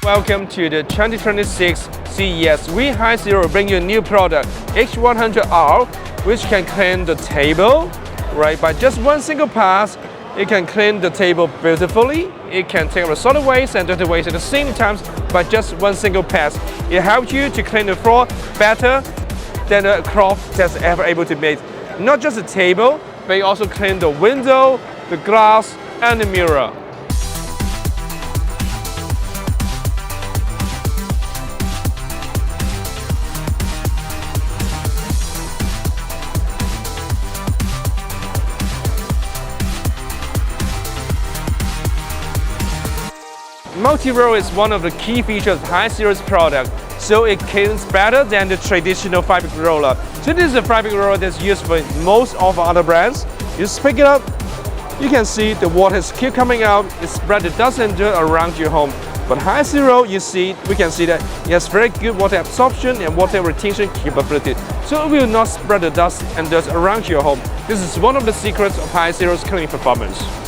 Welcome to the 2026 CES. We HIZERO bring you a new product, H100R, which can clean the table, right? By just one single pass, it can clean the table beautifully. It can take out solid waste and dirty waste at the same time by just one single pass. It helps you to clean the floor better than a cloth that's ever able to make. Not just the table, but it also clean the window, the glass, and the mirror. Multi-roll is one of the key features of HIZERO's product, so it cleans better than the traditional fabric roller. So this is a fabric roller that's used for most of our other brands. You just pick it up, you can see the water keep coming out, it spread the dust and dirt around your home. But HIZERO, we can see that it has very good water absorption and water retention capability, so it will not spread the dust and dirt around your home. This is one of the secrets of HIZERO's cleaning performance.